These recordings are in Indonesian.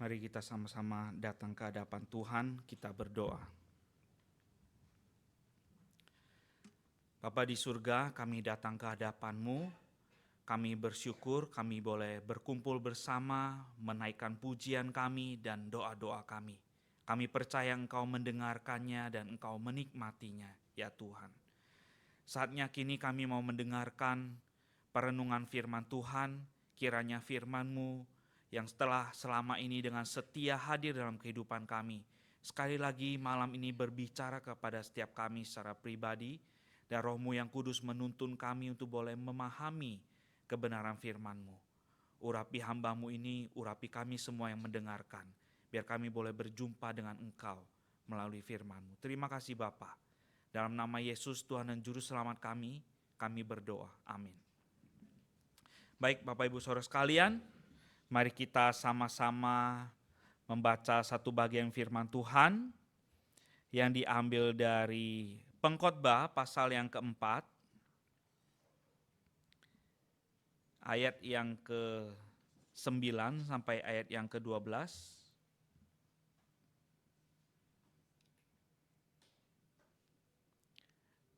Mari kita sama-sama datang ke hadapan Tuhan, kita berdoa. Bapa di surga, kami datang ke hadapan-Mu. Kami bersyukur kami boleh berkumpul bersama, menaikkan pujian kami dan doa-doa kami. Kami percaya Engkau mendengarkannya dan Engkau menikmatinya, ya Tuhan. Saatnya kini kami mau mendengarkan perenungan firman Tuhan, kiranya firman-Mu yang setelah selama ini dengan setia hadir dalam kehidupan kami, sekali lagi malam ini berbicara kepada setiap kami secara pribadi, dan Roh-Mu yang kudus menuntun kami untuk boleh memahami kebenaran firman-Mu. Urapi hamba-Mu ini, urapi kami semua yang mendengarkan, biar kami boleh berjumpa dengan Engkau melalui firman-Mu. Terima kasih Bapa. Dalam nama Yesus Tuhan dan Juru Selamat kami berdoa. Amin. Baik Bapak Ibu Saudara sekalian, mari kita sama-sama membaca satu bagian firman Tuhan yang diambil dari Pengkhotbah pasal yang keempat, ayat yang ke-9 sampai ayat yang ke-12.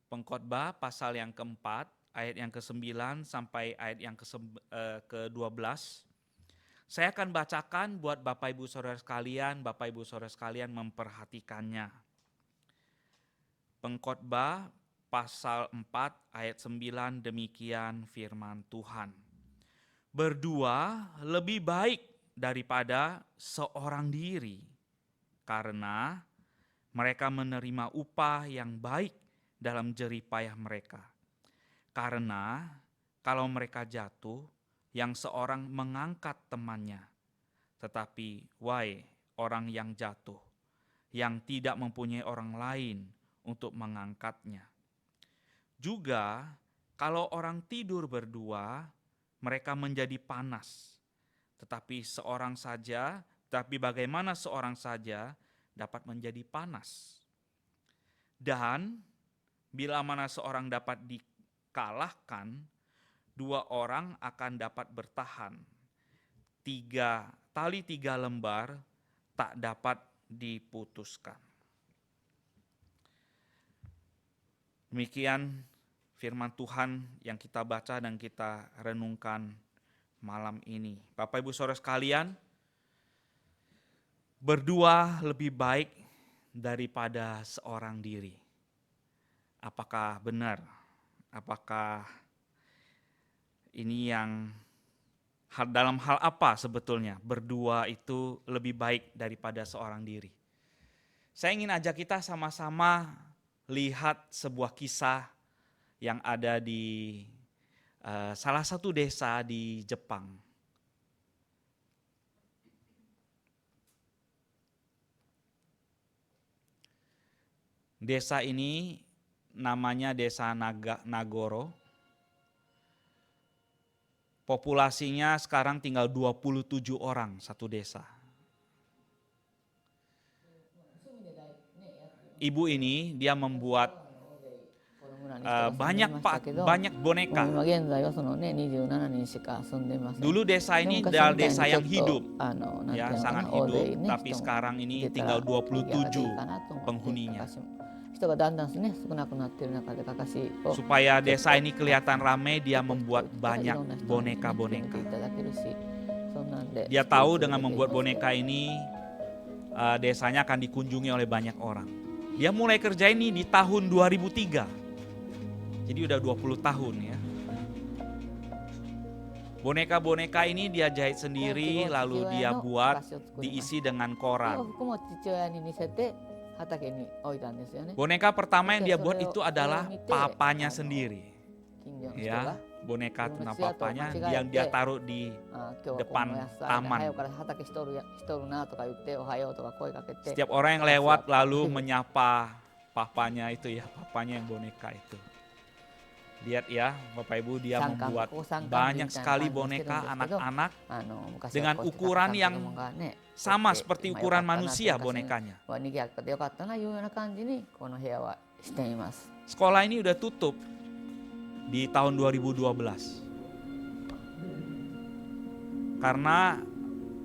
Pengkhotbah pasal yang keempat, ayat yang ke-9 sampai ayat yang ke-12. Saya akan bacakan buat Bapak Ibu Saudara sekalian memperhatikannya. Pengkhotbah pasal 4 ayat 9, demikian firman Tuhan. Berdua lebih baik daripada seorang diri, karena mereka menerima upah yang baik dalam jerih payah mereka. Karena kalau mereka jatuh, yang seorang mengangkat temannya. Tetapi wahai orang yang jatuh, yang tidak mempunyai orang lain untuk mengangkatnya. Juga kalau orang tidur berdua, mereka menjadi panas. Tetapi bagaimana seorang saja dapat menjadi panas? Dan bila mana seorang dapat dikalahkan, dua orang akan dapat bertahan. Tali tiga lembar tak dapat diputuskan. Demikian firman Tuhan yang kita baca dan kita renungkan malam ini. Bapak Ibu Saudara sekalian, berdua lebih baik daripada seorang diri. Apakah benar? Apakah ini dalam hal apa sebetulnya berdua itu lebih baik daripada seorang diri? Saya ingin ajak kita sama-sama lihat sebuah kisah yang ada di salah satu desa di Jepang. Desa ini namanya Desa Nagoro. Populasinya sekarang tinggal 27 orang satu desa. Ibu ini dia membuat banyak boneka. Dulu desa ini adalah desa yang hidup, ya sangat hidup, tapi sekarang ini tinggal 27 penghuninya. Supaya desa ini kelihatan ramai, dia membuat banyak boneka-boneka. Dia tahu dengan membuat boneka ini desanya akan dikunjungi oleh banyak orang. Dia mulai kerja ini di tahun 2003. Jadi udah 20 tahun ya. Boneka-boneka ini dia jahit sendiri, lalu dia buat diisi dengan koran. Boneka pertama yang dia buat itu adalah papanya sendiri. Ya, boneka tentang papanya yang dia taruh di depan taman. Setiap orang yang lewat lalu menyapa papanya itu ya, papanya yang boneka itu. Lihat ya Bapak Ibu, dia membuat banyak sekali boneka anak-anak dengan ukuran yang sama seperti ukuran manusia bonekanya. Sekolah ini udah tutup di tahun 2012 karena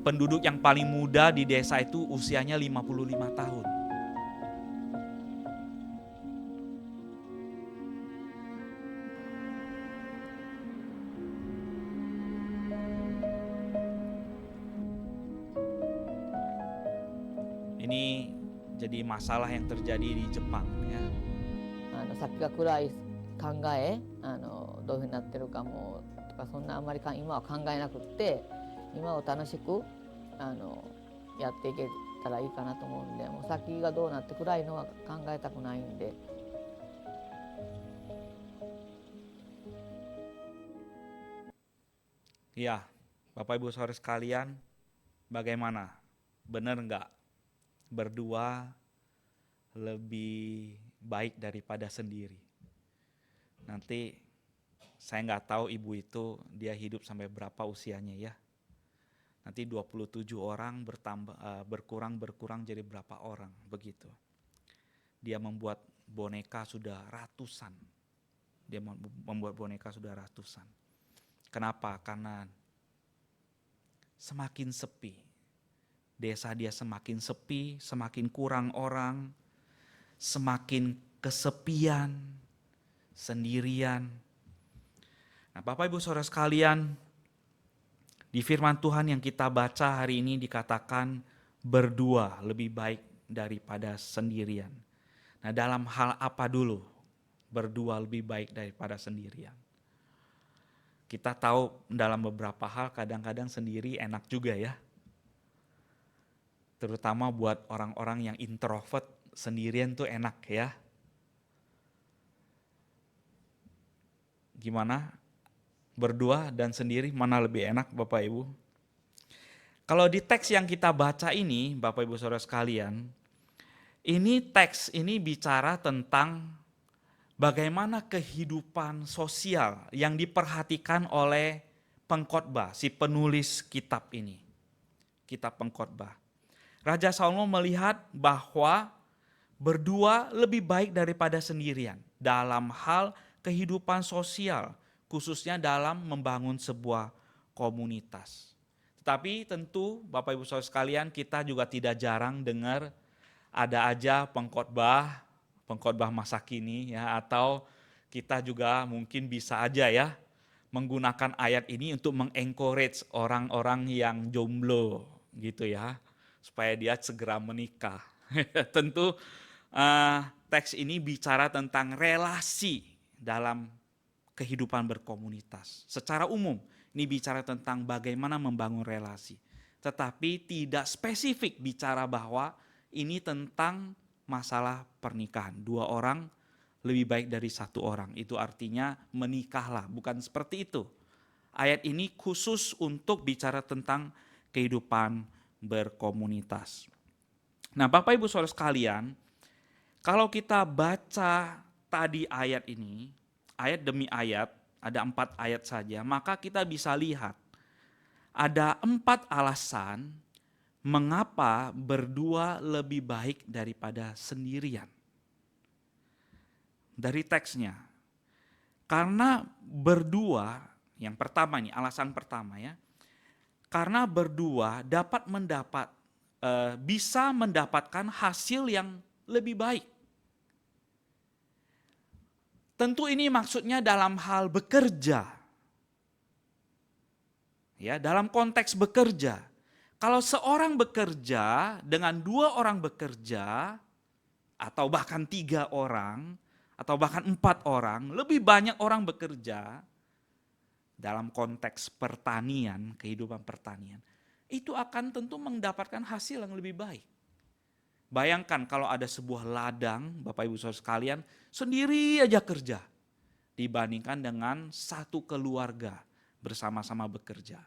penduduk yang paling muda di desa itu usianya 55 tahun. Ini jadi masalah yang terjadi di Jepang ya. 先が暗い考えどういうふうになってるかもとかそんなあんまり今は考えなくって今を楽しくやっていけたらいいかなと思うんで、もう先がどうなって暗いのは考えたくないんで。Ya, Bapak Ibu Saudara sekalian, bagaimana? Benar nggak berdua lebih baik daripada sendiri? Nanti saya nggak tahu ibu itu dia hidup sampai berapa usianya ya. Nanti 27 orang berkurang jadi berapa orang begitu. Dia membuat boneka sudah ratusan. Dia membuat boneka sudah ratusan. Kenapa? Karena semakin sepi. Desa dia semakin sepi, semakin kurang orang, semakin kesepian, sendirian. Nah, Bapak Ibu Saudara sekalian, di firman Tuhan yang kita baca hari ini dikatakan berdua lebih baik daripada sendirian. Nah, dalam hal apa dulu berdua lebih baik daripada sendirian? Kita tahu dalam beberapa hal kadang-kadang sendiri enak juga ya. Terutama buat orang-orang yang introvert, sendirian tuh enak ya. Gimana? Berdua dan sendiri mana lebih enak Bapak Ibu? Kalau di teks yang kita baca ini Bapak Ibu Saudara sekalian, ini teks ini bicara tentang bagaimana kehidupan sosial yang diperhatikan oleh pengkhotbah, si penulis kitab ini. Kitab pengkhotbah. Raja Salomo melihat bahwa berdua lebih baik daripada sendirian dalam hal kehidupan sosial, khususnya dalam membangun sebuah komunitas. Tetapi tentu Bapak Ibu Saudara sekalian, kita juga tidak jarang dengar ada aja pengkhotbah masa kini ya, atau kita juga mungkin bisa aja ya menggunakan ayat ini untuk mengencourage orang-orang yang jomblo gitu ya, supaya dia segera menikah. Tentu teks ini bicara tentang relasi dalam kehidupan berkomunitas. Secara umum ini bicara tentang bagaimana membangun relasi. Tetapi tidak spesifik bicara bahwa ini tentang masalah pernikahan. 2 orang lebih baik dari 1 orang. Itu artinya menikahlah, bukan seperti itu. Ayat ini khusus untuk bicara tentang kehidupan berkomunitas. Nah, Bapak Ibu Saudara sekalian, kalau kita baca tadi ayat ini, ayat demi ayat, ada 4 ayat saja, maka kita bisa lihat ada 4 alasan mengapa berdua lebih baik daripada sendirian. Dari teksnya. Karena berdua, yang pertama nih, alasan pertama ya. Karena berdua bisa mendapatkan hasil yang lebih baik. Tentu ini maksudnya dalam hal bekerja. Ya, dalam konteks bekerja. Kalau seorang bekerja dengan 2 orang bekerja, atau bahkan 3 orang, atau bahkan 4 orang, lebih banyak orang bekerja dalam konteks pertanian, kehidupan pertanian, itu akan tentu mendapatkan hasil yang lebih baik. Bayangkan kalau ada sebuah ladang, Bapak Ibu Saudara sekalian, sendiri aja kerja, dibandingkan dengan satu keluarga bersama-sama bekerja.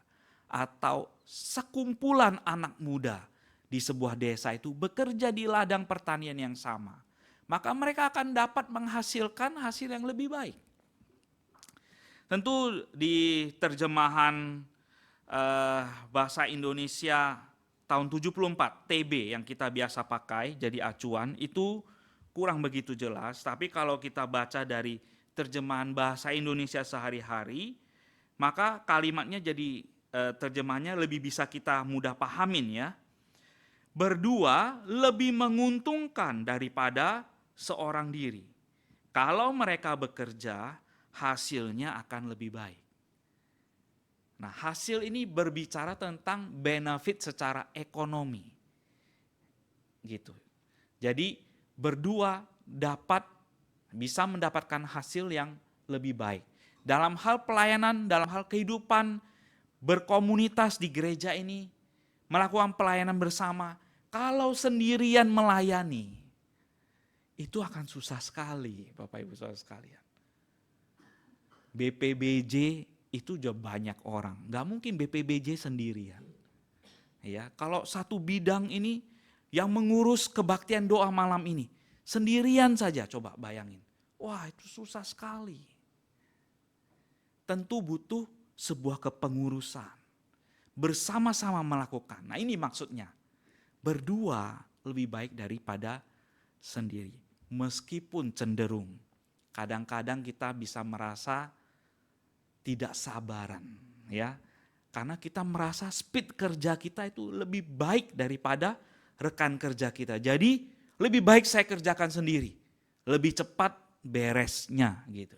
Atau sekumpulan anak muda di sebuah desa itu bekerja di ladang pertanian yang sama, maka mereka akan dapat menghasilkan hasil yang lebih baik. Tentu di terjemahan bahasa Indonesia tahun 74 TB yang kita biasa pakai jadi acuan itu kurang begitu jelas, tapi kalau kita baca dari terjemahan bahasa Indonesia sehari-hari, maka kalimatnya jadi terjemahnya lebih bisa kita mudah pahamin ya. Berdua lebih menguntungkan daripada seorang diri. Kalau mereka bekerja, hasilnya akan lebih baik. Nah, hasil ini berbicara tentang benefit secara ekonomi. Gitu. Jadi berdua bisa mendapatkan hasil yang lebih baik. Dalam hal pelayanan, dalam hal kehidupan, berkomunitas di gereja ini, melakukan pelayanan bersama, kalau sendirian melayani, itu akan susah sekali Bapak Ibu Saudara sekalian. BPBJ itu juga banyak orang, nggak mungkin BPBJ sendirian. Ya, kalau satu bidang ini yang mengurus kebaktian doa malam ini, sendirian saja coba bayangin. Wah itu susah sekali. Tentu butuh sebuah kepengurusan. Bersama-sama melakukan. Nah ini maksudnya. Berdua lebih baik daripada sendiri. Meskipun cenderung. Kadang-kadang kita bisa merasa tidak sabaran. Ya, karena kita merasa speed kerja kita itu lebih baik daripada rekan kerja kita. Jadi lebih baik saya kerjakan sendiri. Lebih cepat beresnya gitu.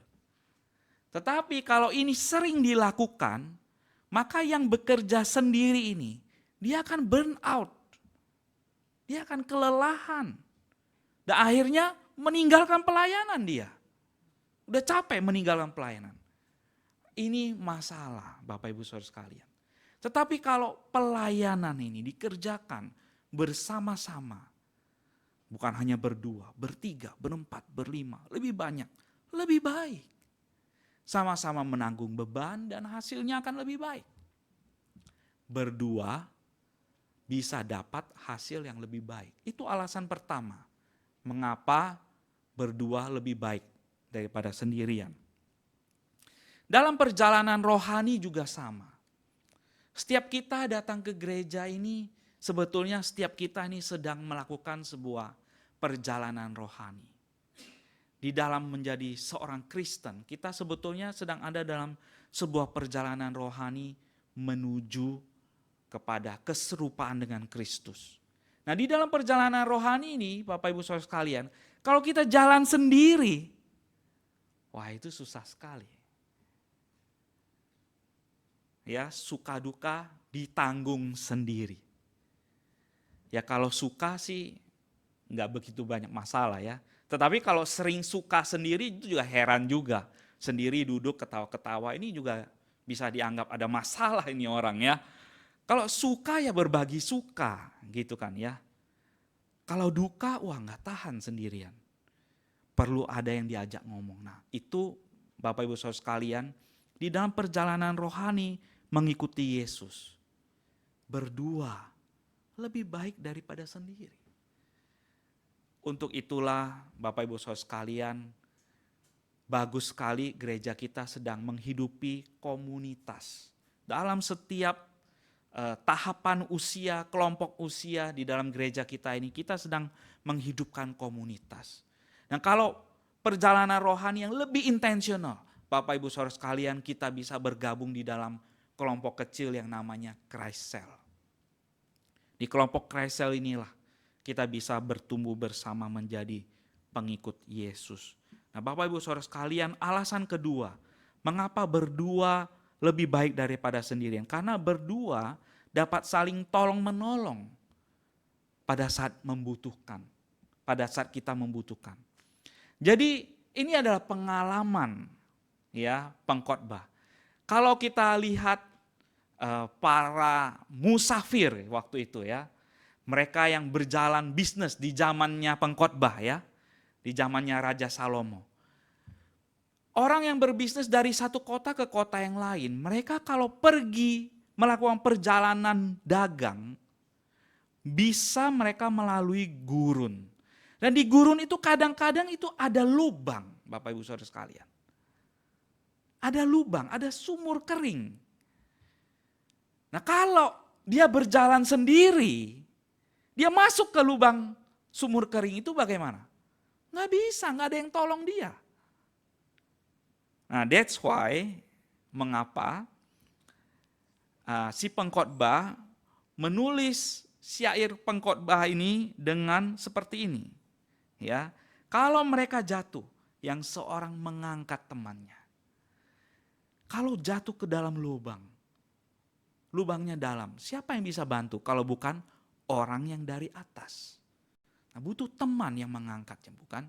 Tetapi kalau ini sering dilakukan, maka yang bekerja sendiri ini, dia akan burn out. Dia akan kelelahan. Dan akhirnya meninggalkan pelayanan dia. Udah capek meninggalkan pelayanan. Ini masalah Bapak Ibu Saudara sekalian. Tetapi kalau pelayanan ini dikerjakan bersama-sama, bukan hanya berdua, bertiga, berempat, berlima, lebih banyak, lebih baik. Sama-sama menanggung beban dan hasilnya akan lebih baik. Berdua bisa dapat hasil yang lebih baik. Itu alasan pertama. Mengapa berdua lebih baik daripada sendirian. Dalam perjalanan rohani juga sama. Setiap kita datang ke gereja ini, sebetulnya setiap kita ini sedang melakukan sebuah perjalanan rohani. Di dalam menjadi seorang Kristen, kita sebetulnya sedang ada dalam sebuah perjalanan rohani menuju kepada keserupaan dengan Kristus. Nah di dalam perjalanan rohani ini, Bapak Ibu Saudara sekalian, kalau kita jalan sendiri, wah itu susah sekali. Ya, suka duka ditanggung sendiri. Ya kalau suka sih nggak begitu banyak masalah ya. Tetapi kalau sering suka sendiri itu juga heran juga. Sendiri duduk ketawa-ketawa ini juga bisa dianggap ada masalah ini orang ya. Kalau suka ya berbagi suka gitu kan ya. Kalau duka wah nggak tahan sendirian. Perlu ada yang diajak ngomong. Nah itu Bapak Ibu Saudara sekalian di dalam perjalanan rohani mengikuti Yesus. Berdua lebih baik daripada sendiri. Untuk itulah Bapak Ibu Saudara sekalian, bagus sekali gereja kita sedang menghidupi komunitas. Dalam setiap tahapan usia, kelompok usia di dalam gereja kita ini, kita sedang menghidupkan komunitas. Nah kalau perjalanan rohani yang lebih intensional, Bapak Ibu Saudara sekalian kita bisa bergabung di dalam kelompok kecil yang namanya Christ Cell. Di kelompok Christ Cell inilah kita bisa bertumbuh bersama menjadi pengikut Yesus. Nah Bapak Ibu Saudara sekalian, alasan kedua, mengapa berdua lebih baik daripada sendirian? Karena berdua dapat saling tolong menolong pada saat membutuhkan, pada saat kita membutuhkan. Jadi ini adalah pengalaman ya pengkhotbah. Kalau kita lihat para musafir waktu itu ya, mereka yang berjalan bisnis di zamannya pengkhotbah ya, di zamannya Raja Salomo. Orang yang berbisnis dari satu kota ke kota yang lain, mereka kalau pergi melakukan perjalanan dagang, bisa mereka melalui gurun. Dan di gurun itu kadang-kadang itu ada lubang, Bapak Ibu Saudara sekalian. Ada lubang, ada sumur kering. Nah kalau dia berjalan sendiri, dia masuk ke lubang sumur kering itu bagaimana? Nggak bisa, nggak ada yang tolong dia. Nah that's why, mengapa si pengkhotbah menulis syair pengkhotbah ini dengan seperti ini. Ya, kalau mereka jatuh, yang seorang mengangkat temannya. Kalau jatuh ke dalam lubang, lubangnya dalam, siapa yang bisa bantu kalau bukan orang yang dari atas? Nah, butuh teman yang mengangkatnya, bukan?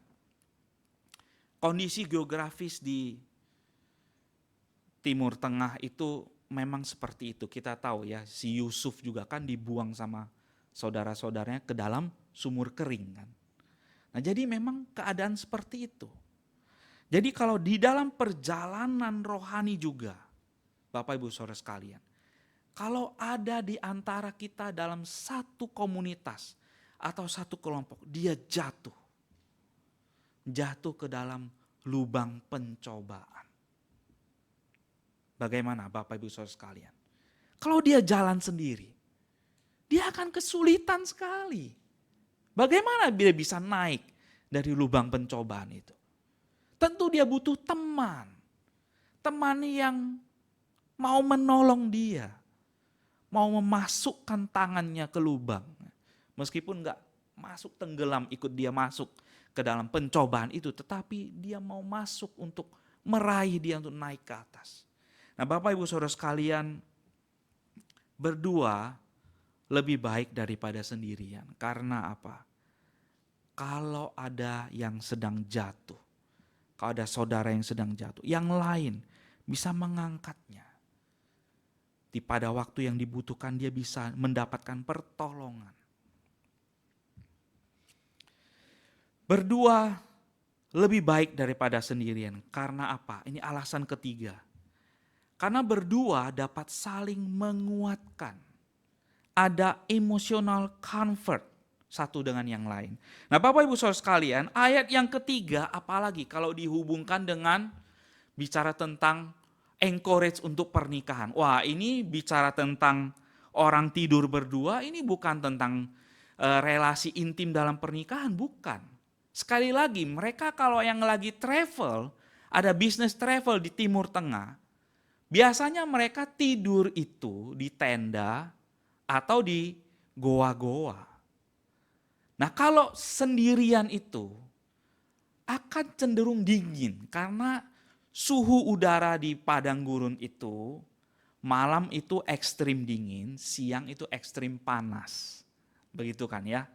Kondisi geografis di Timur Tengah itu memang seperti itu. Kita tahu ya, si Yusuf juga kan dibuang sama saudara-saudaranya ke dalam sumur kering kan. Nah, jadi memang keadaan seperti itu. Jadi kalau di dalam perjalanan rohani juga, Bapak Ibu Saudara sekalian, kalau ada di antara kita dalam satu komunitas atau satu kelompok, dia jatuh ke dalam lubang pencobaan. Bagaimana Bapak Ibu Saudara sekalian? Kalau dia jalan sendiri, dia akan kesulitan sekali. Bagaimana dia bisa naik dari lubang pencobaan itu? Tentu dia butuh teman. Teman yang mau menolong dia. Mau memasukkan tangannya ke lubang. Meskipun enggak masuk tenggelam ikut dia masuk ke dalam pencobaan itu. Tetapi dia mau masuk untuk meraih dia untuk naik ke atas. Nah, Bapak Ibu Saudara sekalian, berdua lebih baik daripada sendirian. Karena apa? Kalau ada yang sedang jatuh, kalau ada saudara yang sedang jatuh, yang lain bisa mengangkatnya. Pada waktu yang dibutuhkan dia bisa mendapatkan pertolongan. Berdua lebih baik daripada sendirian. Karena apa? Ini alasan ketiga. Karena berdua dapat saling menguatkan. Ada emotional comfort satu dengan yang lain. Nah, Bapak Ibu Saudara sekalian, ayat yang ketiga apalagi kalau dihubungkan dengan bicara tentang encourage untuk pernikahan. Wah, ini bicara tentang orang tidur berdua, ini bukan tentang relasi intim dalam pernikahan, bukan. Sekali lagi, mereka kalau yang lagi travel, ada bisnis travel di Timur Tengah, biasanya mereka tidur itu di tenda atau di goa-goa. Nah, kalau sendirian itu akan cenderung dingin karena suhu udara di padang gurun itu malam itu ekstrim dingin, siang itu ekstrim panas. Begitu kan ya.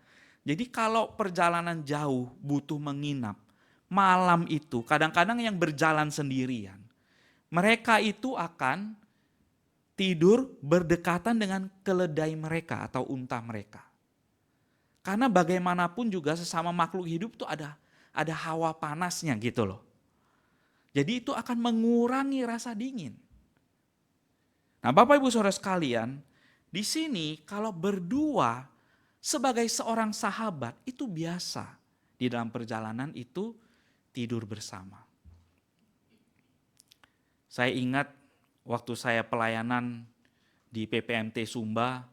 Jadi kalau perjalanan jauh butuh menginap, malam itu kadang-kadang yang berjalan sendirian, mereka itu akan tidur berdekatan dengan keledai mereka atau unta mereka. Karena bagaimanapun juga sesama makhluk hidup itu ada hawa panasnya gitu loh. Jadi itu akan mengurangi rasa dingin. Nah, Bapak Ibu Saudara sekalian, di sini kalau berdua sebagai seorang sahabat itu biasa di dalam perjalanan itu tidur bersama. Saya ingat waktu saya pelayanan di PPMT Sumba,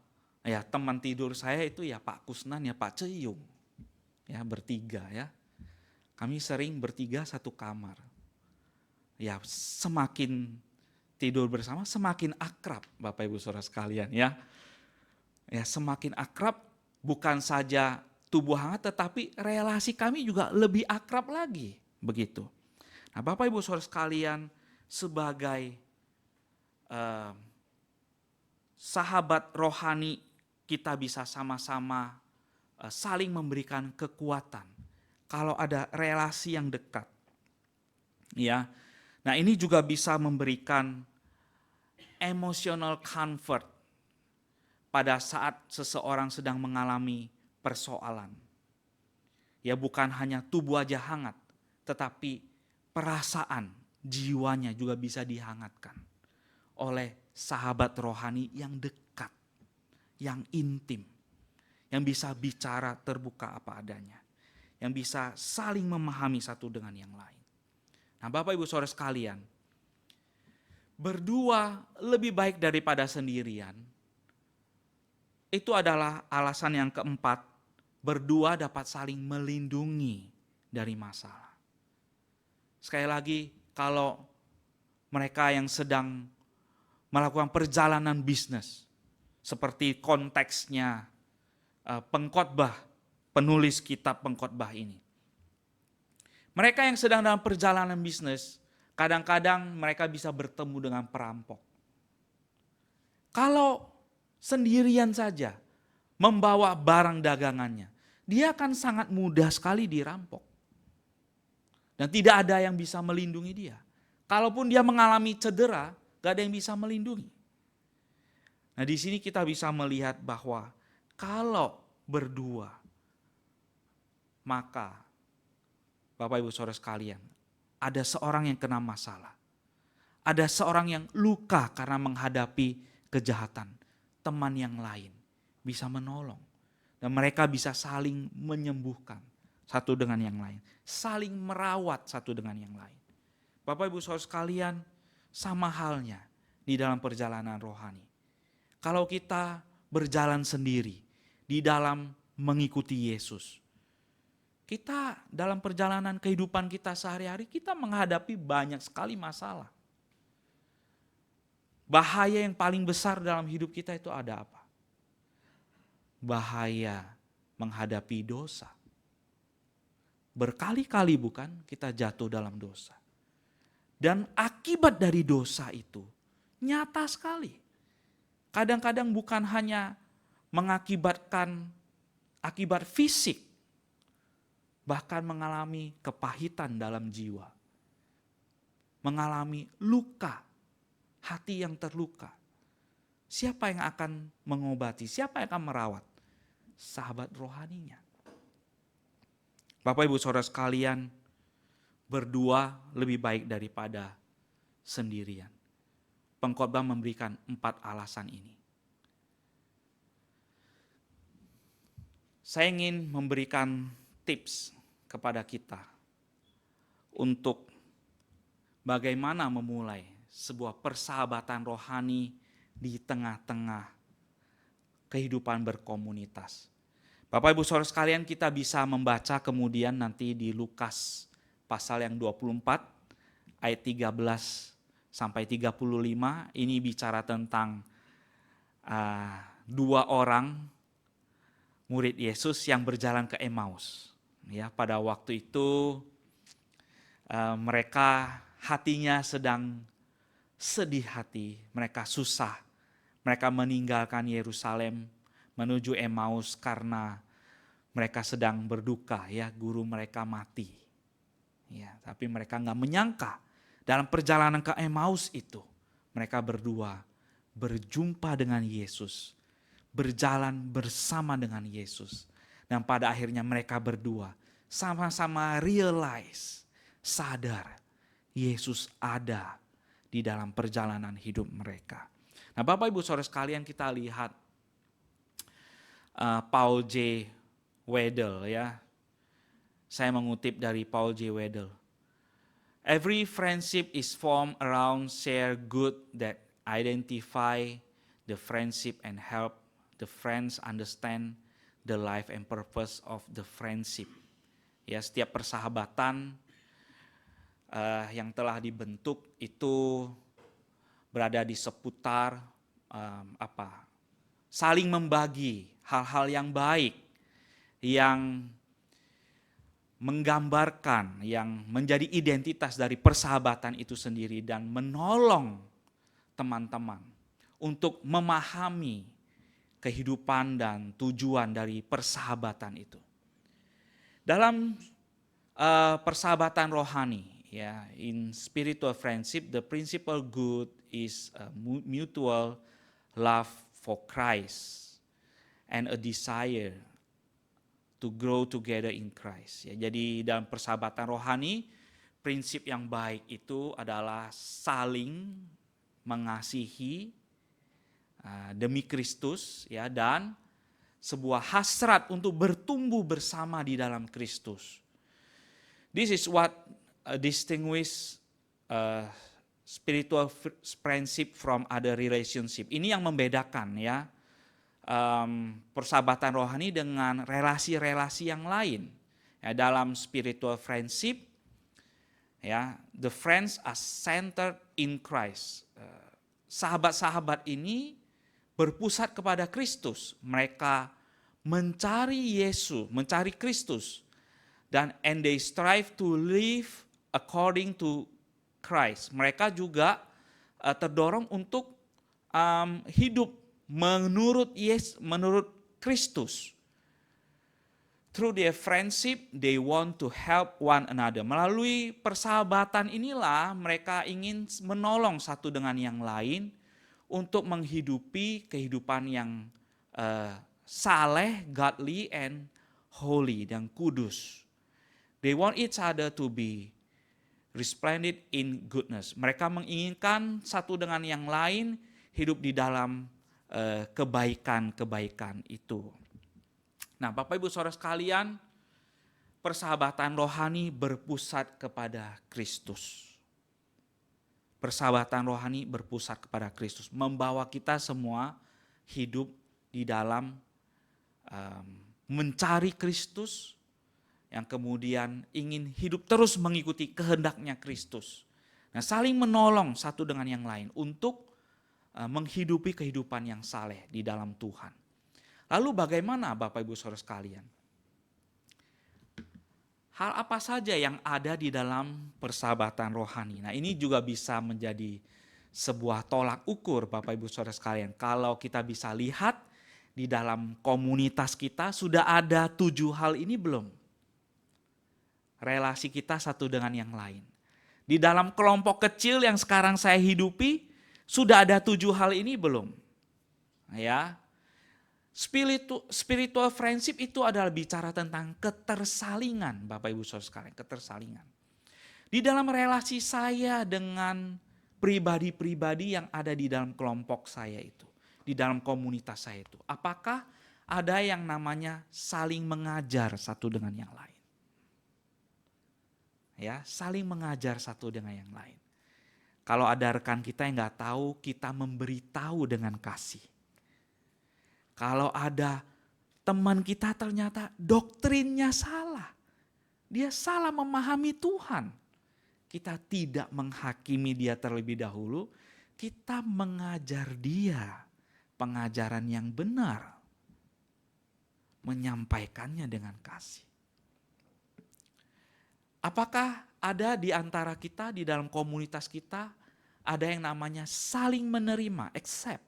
ya teman tidur saya itu ya Pak Kusnan ya Pak Ceyung. Ya bertiga ya. Kami sering bertiga satu kamar. Ya semakin tidur bersama semakin akrab Bapak Ibu Saudara sekalian ya. Ya semakin akrab bukan saja tubuh hangat tetapi relasi kami juga lebih akrab lagi begitu. Nah, Bapak Ibu Saudara sekalian, sebagai sahabat rohani kita bisa sama-sama saling memberikan kekuatan kalau ada relasi yang dekat. Ya. Nah, ini juga bisa memberikan emotional comfort pada saat seseorang sedang mengalami persoalan. Ya, bukan hanya tubuh aja hangat, tetapi perasaan, jiwanya juga bisa dihangatkan oleh sahabat rohani yang dekat, yang intim, yang bisa bicara terbuka apa adanya, yang bisa saling memahami satu dengan yang lain. Nah, Bapak Ibu Saudara sekalian, berdua lebih baik daripada sendirian. Itu adalah alasan yang keempat, berdua dapat saling melindungi dari masalah. Sekali lagi, kalau mereka yang sedang melakukan perjalanan bisnis. Seperti konteksnya pengkhotbah, penulis kitab pengkhotbah ini. Mereka yang sedang dalam perjalanan bisnis, kadang-kadang mereka bisa bertemu dengan perampok. Kalau sendirian saja membawa barang dagangannya, dia akan sangat mudah sekali dirampok. Dan tidak ada yang bisa melindungi dia. Kalaupun dia mengalami cedera, gak ada yang bisa melindungi. Nah, di sini kita bisa melihat bahwa kalau berdua, maka Bapak Ibu Saudara sekalian, ada seorang yang kena masalah. Ada seorang yang luka karena menghadapi kejahatan. Teman yang lain bisa menolong. Dan mereka bisa saling menyembuhkan satu dengan yang lain. Saling merawat satu dengan yang lain. Bapak Ibu Saudara sekalian, sama halnya di dalam perjalanan rohani. Kalau kita berjalan sendiri di dalam mengikuti Yesus, kita dalam perjalanan kehidupan kita sehari-hari, kita menghadapi banyak sekali masalah. Bahaya yang paling besar dalam hidup kita itu ada apa? Bahaya menghadapi dosa. Berkali-kali bukan kita jatuh dalam dosa. Dan akibat dari dosa itu nyata sekali. Kadang-kadang bukan hanya mengakibatkan akibat fisik, bahkan mengalami kepahitan dalam jiwa. Mengalami luka, hati yang terluka. Siapa yang akan mengobati? Siapa yang akan merawat? Sahabat rohaninya. Bapak Ibu Saudara sekalian, berdua lebih baik daripada sendirian. Pengkhotbah memberikan 4 alasan ini. Saya ingin memberikan tips kepada kita untuk bagaimana memulai sebuah persahabatan rohani di tengah-tengah kehidupan berkomunitas. Bapak Ibu Saudara sekalian, kita bisa membaca kemudian nanti di Lukas pasal yang 24 ayat 13 sampai 35. Ini bicara tentang 2 orang murid Yesus yang berjalan ke Emmaus. Ya, pada waktu itu mereka hatinya sedang sedih hati, mereka susah. Mereka meninggalkan Yerusalem menuju Emmaus karena mereka sedang berduka, ya, guru mereka mati. Ya, tapi mereka nggak menyangka dalam perjalanan ke Emmaus itu mereka berdua berjumpa dengan Yesus, berjalan bersama dengan Yesus, dan pada akhirnya mereka berdua sama-sama realize, sadar Yesus ada di dalam perjalanan hidup mereka. Nah, Bapak Ibu Saudara sekalian, kita lihat Paul J. Wedel, ya. Saya mengutip dari Paul J. Wedel. Every friendship is formed around shared good that identify the friendship and help the friends understand the life and purpose of the friendship. Ya, setiap persahabatan yang telah dibentuk itu berada di seputar saling membagi hal-hal yang baik, yang menggambarkan, yang menjadi identitas dari persahabatan itu sendiri, dan menolong teman-teman untuk memahami kehidupan dan tujuan dari persahabatan itu. Dalam persahabatan rohani, ya, in spiritual friendship, the principal good is a mutual love for Christ and a desire to grow together in Christ. Ya, jadi dalam persahabatan rohani, prinsip yang baik itu adalah saling mengasihi demi Kristus, ya, dan sebuah hasrat untuk bertumbuh bersama di dalam Kristus. This is what distinguish spiritual friendship from other relationship. Ini yang membedakan, ya, persahabatan rohani dengan relasi-relasi yang lain. Ya, dalam spiritual friendship, ya, the friends are centered in Christ. sahabat-sahabat ini berpusat kepada Kristus. Mereka mencari Yesus, mencari Kristus. And they strive to live according to Christ. Mereka juga terdorong untuk hidup menurut Kristus. Through their friendship, they want to help one another. Melalui persahabatan inilah mereka ingin menolong satu dengan yang lain untuk menghidupi kehidupan yang saleh, godly, and holy, dan kudus. They want each other to be resplendent in goodness. Mereka menginginkan satu dengan yang lain hidup di dalam kebaikan-kebaikan itu. Nah, Bapak Ibu Saudara sekalian, persahabatan rohani berpusat kepada Kristus. Persahabatan rohani berpusat kepada Kristus, membawa kita semua hidup di dalam mencari Kristus, yang kemudian ingin hidup terus mengikuti kehendaknya Kristus. Nah, saling menolong satu dengan yang lain untuk menghidupi kehidupan yang saleh di dalam Tuhan. Lalu bagaimana Bapak Ibu Saudara sekalian? Hal apa saja yang ada di dalam persahabatan rohani? Nah, ini juga bisa menjadi sebuah tolak ukur Bapak Ibu Saudara sekalian. Kalau kita bisa lihat di dalam komunitas kita sudah ada 7 hal ini belum? Relasi kita satu dengan yang lain. Di dalam kelompok kecil yang sekarang saya hidupi, sudah ada 7 hal ini belum? Ya. Spiritual friendship itu adalah bicara tentang ketersalingan, Bapak Ibu Saudara sekalian, ketersalingan. Di dalam relasi saya dengan pribadi-pribadi yang ada di dalam kelompok saya itu, di dalam komunitas saya itu, apakah ada yang namanya saling mengajar satu dengan yang lain? Ya, saling mengajar satu dengan yang lain. Kalau ada rekan kita yang nggak tahu, kita memberitahu dengan kasih. Kalau ada teman kita ternyata doktrinnya salah, dia salah memahami Tuhan, kita tidak menghakimi dia terlebih dahulu, kita mengajar dia pengajaran yang benar, menyampaikannya dengan kasih. Apakah ada di antara kita, di dalam komunitas kita, ada yang namanya saling menerima, accept?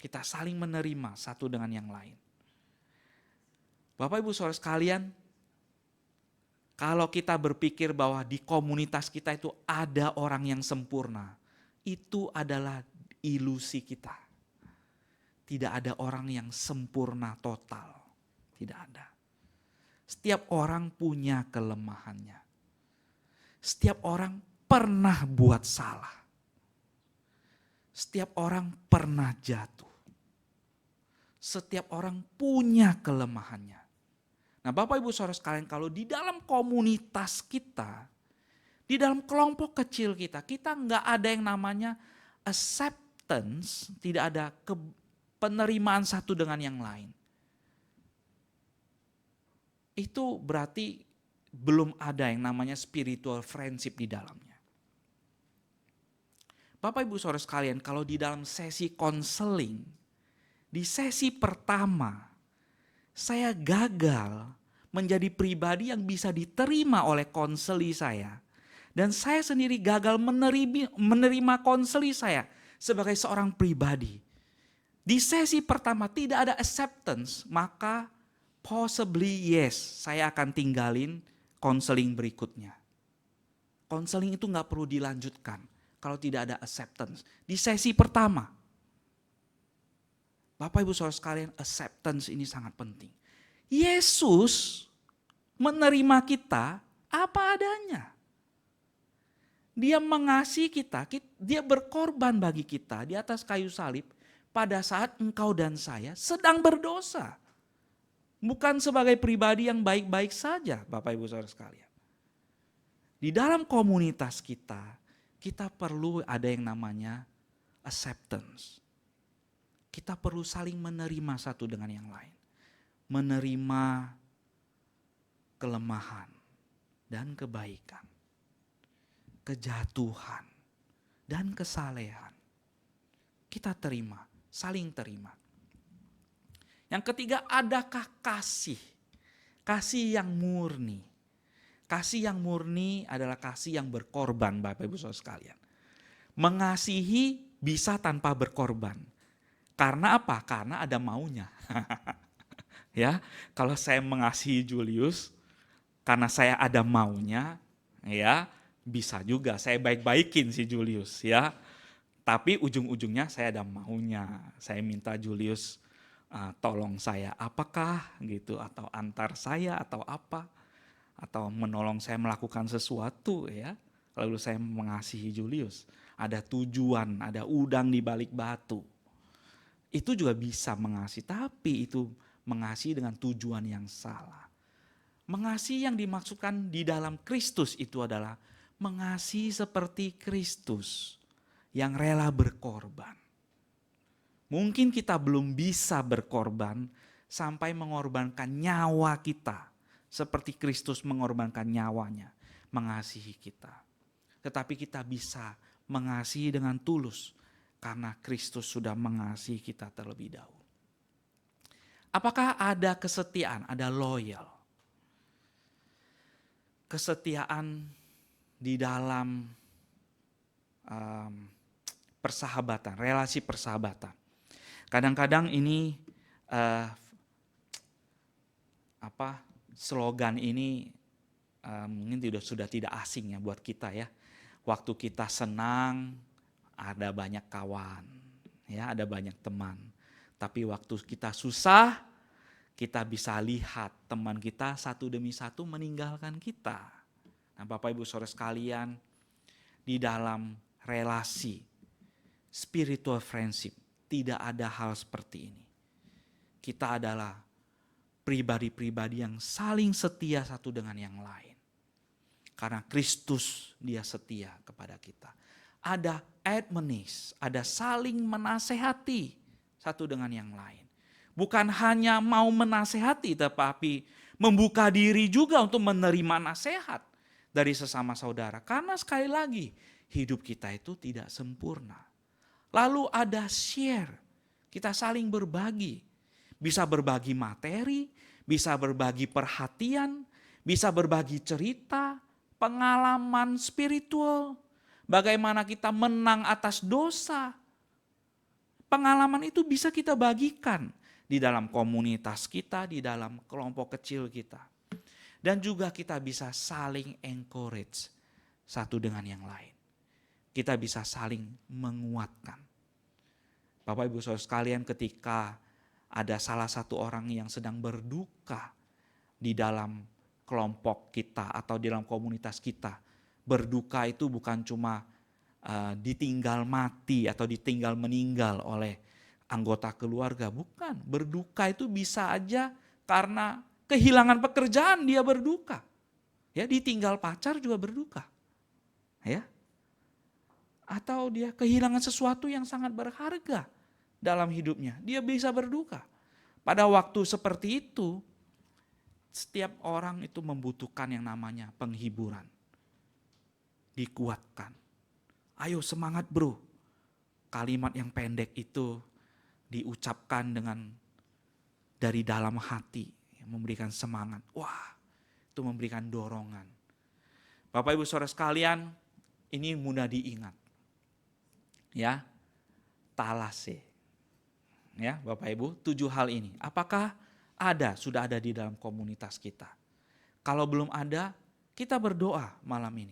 Kita saling menerima satu dengan yang lain. Bapak Ibu Saudara sekalian, kalau kita berpikir bahwa di komunitas kita itu ada orang yang sempurna, itu adalah ilusi kita. Tidak ada orang yang sempurna total, tidak ada. Setiap orang punya kelemahannya. Setiap orang pernah buat salah. Setiap orang pernah jatuh. Setiap orang punya kelemahannya. Nah, Bapak Ibu Saudara sekalian, kalau di dalam komunitas kita, di dalam kelompok kecil kita, kita nggak ada yang namanya acceptance, tidak ada penerimaan satu dengan yang lain. Itu berarti belum ada yang namanya spiritual friendship di dalamnya. Bapak Ibu Saudara sekalian, kalau di dalam sesi konseling, di sesi pertama, saya gagal menjadi pribadi yang bisa diterima oleh konseli saya. Dan saya sendiri gagal menerima konseli saya sebagai seorang pribadi. Di sesi pertama tidak ada acceptance, maka possibly yes, saya akan tinggalin konseling berikutnya. Konseling itu gak perlu dilanjutkan kalau tidak ada acceptance. Di sesi pertama, Bapak Ibu Saudara sekalian, acceptance ini sangat penting. Yesus menerima kita apa adanya. Dia mengasihi kita, dia berkorban bagi kita di atas kayu salib pada saat engkau dan saya sedang berdosa. Bukan sebagai pribadi yang baik-baik saja, Bapak Ibu Saudara sekalian. Di dalam komunitas kita, kita perlu ada yang namanya acceptance. Kita perlu saling menerima satu dengan yang lain. Menerima kelemahan dan kebaikan. Kejatuhan dan kesalehan. kita terima, saling terima. Yang ketiga, adakah kasih? Kasih yang murni. Kasih yang murni adalah kasih yang berkorban, Bapak Ibu Saudara sekalian. Mengasihi bisa tanpa berkorban. Karena apa? Karena ada maunya. Ya, kalau saya mengasihi Julius karena saya ada maunya, ya, bisa juga saya baik-baikin si Julius, ya. Tapi ujung-ujungnya saya ada maunya. Saya minta Julius tolong saya apakah gitu, atau antar saya atau apa, atau menolong saya melakukan sesuatu, ya. Lalu saya mengasihi Julius. Ada tujuan, ada udang di balik batu. Itu juga bisa mengasihi, tapi itu mengasihi dengan tujuan yang salah. Mengasihi yang dimaksudkan di dalam Kristus itu adalah mengasihi seperti Kristus yang rela berkorban. Mungkin kita belum bisa berkorban sampai mengorbankan nyawa kita seperti Kristus mengorbankan nyawanya mengasihi kita. Tetapi kita bisa mengasihi dengan tulus karena Kristus sudah mengasihi kita terlebih dahulu. Apakah ada kesetiaan, ada loyal? Kesetiaan di dalam persahabatan, relasi persahabatan. Kadang-kadang ini slogan ini mungkin sudah tidak asing ya buat kita ya. Waktu kita senang ada banyak kawan, ya ada banyak teman. Tapi waktu kita susah, kita bisa lihat teman kita satu demi satu meninggalkan kita. Nah, Bapak Ibu Saudara sekalian, di dalam relasi spiritual friendship tidak ada hal seperti ini. Kita adalah pribadi-pribadi yang saling setia satu dengan yang lain. Karena Kristus dia setia kepada kita. Ada admonish, ada saling menasehati satu dengan yang lain. Bukan hanya mau menasehati, tetapi membuka diri juga untuk menerima nasihat dari sesama saudara. Karena sekali lagi, hidup kita itu tidak sempurna. Lalu ada share, kita saling berbagi. Bisa berbagi materi, bisa berbagi perhatian, bisa berbagi cerita, pengalaman spiritual, bagaimana kita menang atas dosa. Pengalaman itu bisa kita bagikan di dalam komunitas kita, di dalam kelompok kecil kita. Dan juga kita bisa saling encourage satu dengan yang lain. Kita bisa saling menguatkan. Bapak Ibu Saudara sekalian, ketika ada salah satu orang yang sedang berduka di dalam kelompok kita atau di dalam komunitas kita. Berduka itu bukan cuma ditinggal mati atau ditinggal meninggal oleh anggota keluarga. Bukan, berduka itu bisa aja karena kehilangan pekerjaan dia berduka. Ya, ditinggal pacar juga berduka. Ya. Atau dia kehilangan sesuatu yang sangat berharga dalam hidupnya. Dia bisa berduka. Pada waktu seperti itu, setiap orang itu membutuhkan yang namanya penghiburan. Dikuatkan. Ayo semangat bro. Kalimat yang pendek itu diucapkan dengan dari dalam hati. Memberikan semangat. Wah, itu memberikan dorongan. Bapak Ibu Saudara sekalian, ini mudah diingat. Ya, talase. Ya, Bapak Ibu, 7 hal ini. Apakah sudah ada di dalam komunitas kita? Kalau belum ada, kita berdoa malam ini.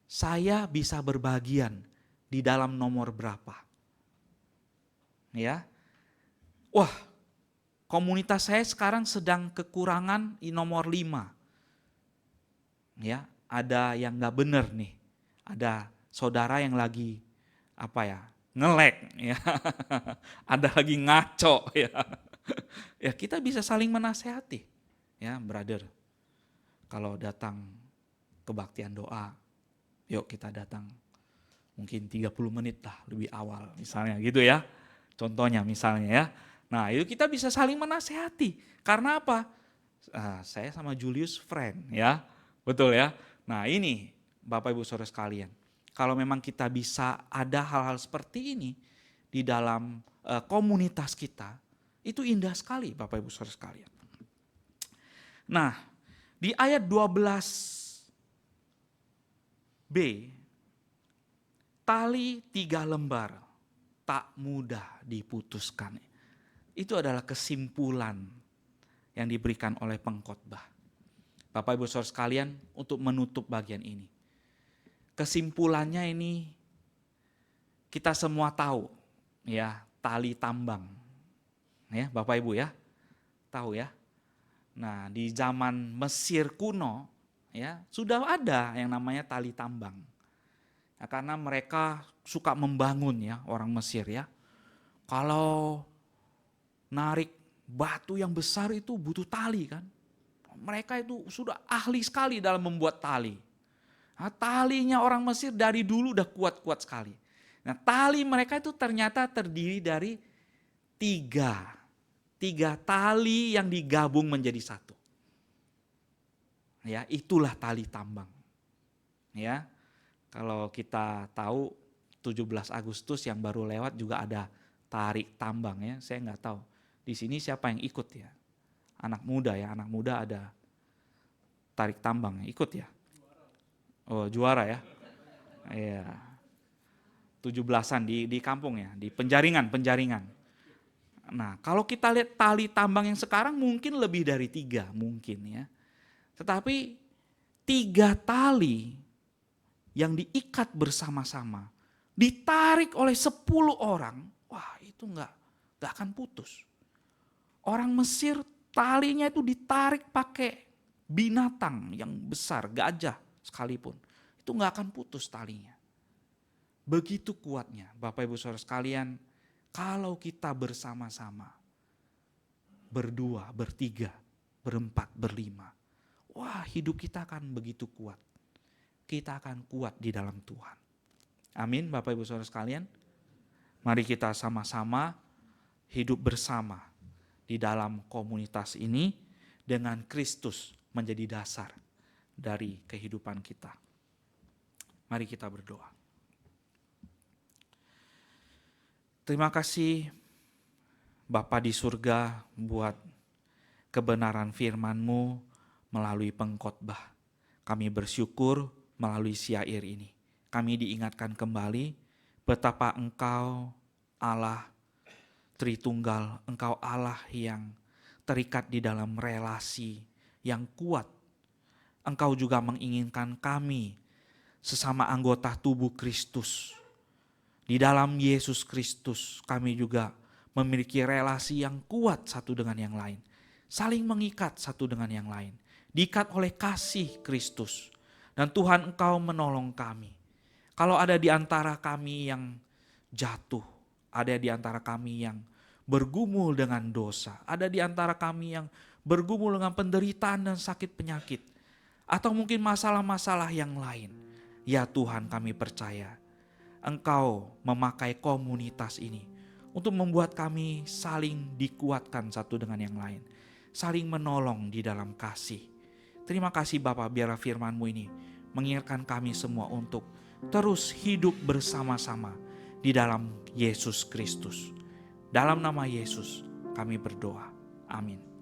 Saya bisa berbagian di dalam nomor berapa? Ya. Wah, komunitas saya sekarang sedang kekurangan di nomor 5. Ya, ada yang enggak benar nih. Ada saudara yang lagi nge-lag ya. Ada lagi ngaco ya. Ya, kita bisa saling menasehati. Ya, brother. Kalau datang kebaktian doa, yuk kita datang mungkin 30 menit lah lebih awal misalnya gitu ya. Contohnya misalnya ya. Nah, itu kita bisa saling menasehati. Karena apa? Saya sama Julius friend ya. Betul ya. Nah, ini Bapak Ibu Saudara sekalian. Kalau memang kita bisa ada hal-hal seperti ini, di dalam komunitas kita, itu indah sekali Bapak Ibu Saudara sekalian. Nah, di ayat 12b, tali 3 lembar tak mudah diputuskan. Itu adalah kesimpulan yang diberikan oleh pengkhotbah. Bapak Ibu Saudara sekalian, untuk menutup bagian ini. Kesimpulannya ini kita semua tahu ya, tali tambang. Ya, Bapak Ibu ya. Tahu ya. Nah, di zaman Mesir kuno ya, sudah ada yang namanya tali tambang. Ya, karena mereka suka membangun ya, orang Mesir ya. Kalau narik batu yang besar itu butuh tali kan. Mereka itu sudah ahli sekali dalam membuat tali. Nah, talinya orang Mesir dari dulu udah kuat-kuat sekali. Nah, tali mereka itu ternyata terdiri dari tiga tali yang digabung menjadi satu. Ya, itulah tali tambang. Ya, kalau kita tahu 17 Agustus yang baru lewat juga ada tarik tambang ya. Saya nggak tahu di sini siapa yang ikut ya. Anak muda ya, anak muda ada tarik tambang ikut ya. Oh, juara ya. Iya. 17-an di kampung ya, di penjaringan. Nah, kalau kita lihat tali tambang yang sekarang mungkin lebih dari 3 mungkin ya. Tetapi 3 tali yang diikat bersama-sama, ditarik oleh 10 orang, wah itu nggak akan putus. Orang Mesir talinya itu ditarik pakai binatang yang besar, gajah sekalipun. Itu nggak akan putus talinya. Begitu kuatnya Bapak Ibu Saudara sekalian, kalau kita bersama-sama, berdua, bertiga, berempat, berlima, wah hidup kita akan begitu kuat. Kita akan kuat di dalam Tuhan. Amin Bapak Ibu Saudara sekalian. Mari kita sama-sama hidup bersama di dalam komunitas ini dengan Kristus menjadi dasar dari kehidupan kita. Mari kita berdoa. Terima kasih Bapa di surga buat kebenaran firman-Mu melalui pengkhotbah. Kami bersyukur melalui syair ini. Kami diingatkan kembali betapa Engkau Allah Tritunggal, Engkau Allah yang terikat di dalam relasi yang kuat. Engkau juga menginginkan kami sesama anggota tubuh Kristus. Di dalam Yesus Kristus kami juga memiliki relasi yang kuat satu dengan yang lain. Saling mengikat satu dengan yang lain. Diikat oleh kasih Kristus. Dan Tuhan Engkau menolong kami. Kalau ada di antara kami yang jatuh, ada di antara kami yang bergumul dengan dosa, ada di antara kami yang bergumul dengan penderitaan dan sakit penyakit, atau mungkin masalah-masalah yang lain. Ya Tuhan, kami percaya Engkau memakai komunitas ini untuk membuat kami saling dikuatkan satu dengan yang lain, saling menolong di dalam kasih. Terima kasih Bapa, biarlah firman-Mu ini mengingatkan kami semua untuk terus hidup bersama-sama di dalam Yesus Kristus. Dalam nama Yesus kami berdoa. Amin.